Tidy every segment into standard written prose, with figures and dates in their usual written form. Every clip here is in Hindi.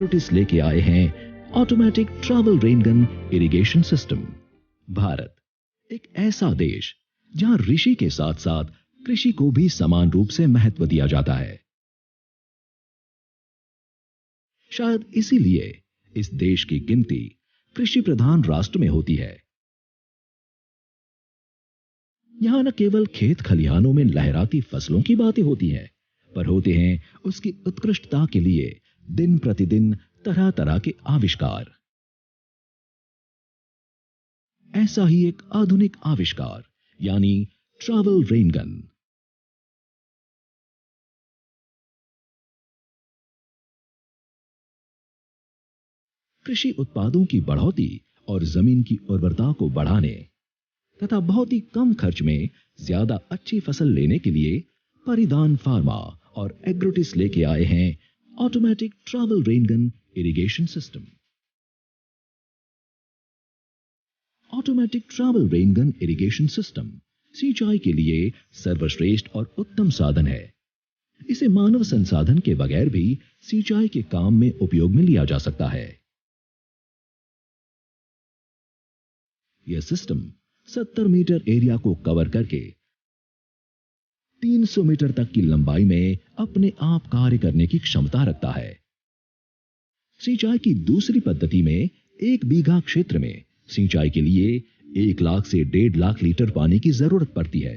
नोटिस लेके आए हैं automatic travel rain gun irrigation system. Bharat एक ऐसा देश जहां ऋषि के साथ साथ कृषि को भी समान रूप से महत्व दिया जाता है। शायद इसीलिए इस देश की गिनती कृषि प्रधान राष्ट्र में होती है। यहां न केवल खेत खलिहानों में लहराती फसलों की बातें होती हैं, पर होते हैं उसकी उत्कृष्टता के लिए दिन प्रतिदिन तरह तरह के आविष्कार। ऐसा ही एक आधुनिक आविष्कार यानी ट्रैवल रेनगन। कृषि उत्पादों की बढ़ोतरी और जमीन की उर्वरता को बढ़ाने तथा बहुत ही कम खर्च में ज्यादा अच्छी फसल लेने के लिए परिधान फार्मा और एग्रोटिस लेके आए हैं automatic travel rain gun irrigation system. Automatic travel rain gun irrigation system सिंचाई के लिए सर्वश्रेष्ठ और उत्तम साधन है। इसे मानव संसाधन के बगैर भी सिंचाई के काम में उपयोग में लिया जा सकता है। यह सिस्टम 70 मीटर एरिया को कवर करके 300 मीटर तक की लंबाई में अपने आप कार्य करने की क्षमता रखता है। सिंचाई की दूसरी पद्धति में 1 बीघा क्षेत्र में सिंचाई के लिए 1 लाख से 1.5 लाख लीटर पानी की जरूरत पड़ती है,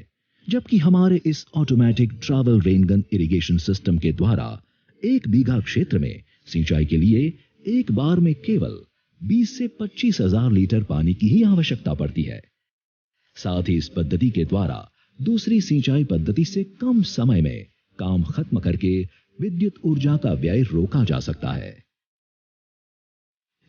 जबकि हमारे इस automatic travel rain gun irrigation system के द्वारा 1 बीघा क्षेत्र में सिंचाई के लिए एक बार में केवल 20 से 25 हजार लीटर पानी की ही आवश्यकता पड़ती है। साथ ही इस पद्धति के द्वारा दूसरी सिंचाई पद्धति से कम समय में काम खत्म करके विद्युत ऊर्जा का व्यय रोका जा सकता है।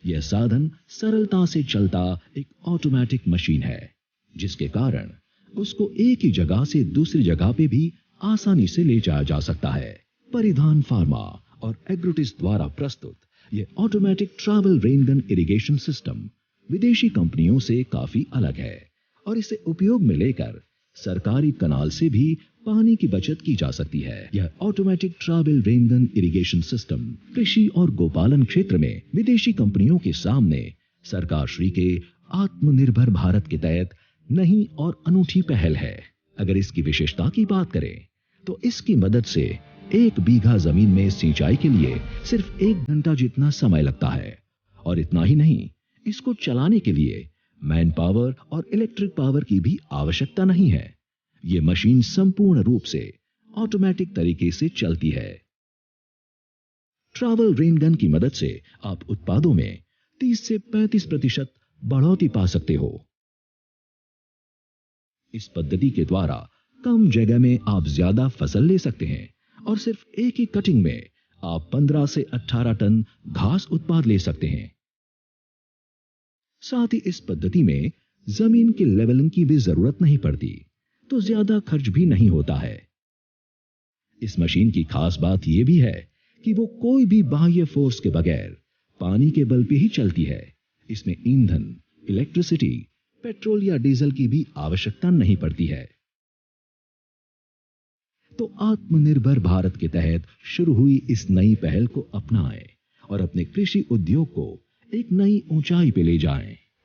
यह साधन सरलता से चलता एक ऑटोमेटिक मशीन है, जिसके कारण उसको एक ही जगह से दूसरी जगह पे भी आसानी से ले जाया जा सकता है। परिधान फार्मा और एग्रोटिस द्वारा प्रस्तुत यह automatic travel rain gun irrigation system विदेशी कंपनियों से काफी अलग है और इसे उपयोग में लेकर सरकारी कनाल से भी पानी की बचत की जा सकती है। यह automatic travel rain gun irrigation system कृषि और गोपालन क्षेत्र में विदेशी कंपनियों के सामने सरकार श्री के आत्मनिर्भर भारत के तहत नई और अनूठी पहल है। अगर इसकी विशेषता की बात करें तो इसकी मदद से 1 बीघा जमीन में सिंचाई के लिए सिर्फ 1 घंटा जितना समय लगता है। और इतना ही नहीं, इसको चलाने के लिए मैन पावर और इलेक्ट्रिक पावर की भी आवश्यकता नहीं है। यह मशीन संपूर्ण रूप से ऑटोमेटिक तरीके से चलती है। ट्रैवल रेनगन की मदद से आप उत्पादों में 30 से 35% बढ़ोतरी पा सकते हो। इस पद्धति के द्वारा कम जगह में आप ज्यादा फसल ले सकते हैं और सिर्फ एक ही कटिंग में आप 15 से 18 टन घास उत्पाद ले सकते हैं। साथ ही इस पद्धति में जमीन की लेवलिंग की भी जरूरत नहीं पड़ती, तो ज्यादा खर्च भी नहीं होता है। इस मशीन की खास बात यह भी है कि वो कोई भी बाह्य फोर्स के बगैर पानी के बल पे ही चलती है। इसमें ईंधन, इलेक्ट्रिसिटी, पेट्रोल या डीजल की भी आवश्यकता नहीं पड़ती है। तो आत्मनिर्भर भारत के तहत शुरू हुई इस नई पहल को अपनाएं और अपने कृषि उद्योग को एक नई ऊंचाई पे ले जाएं।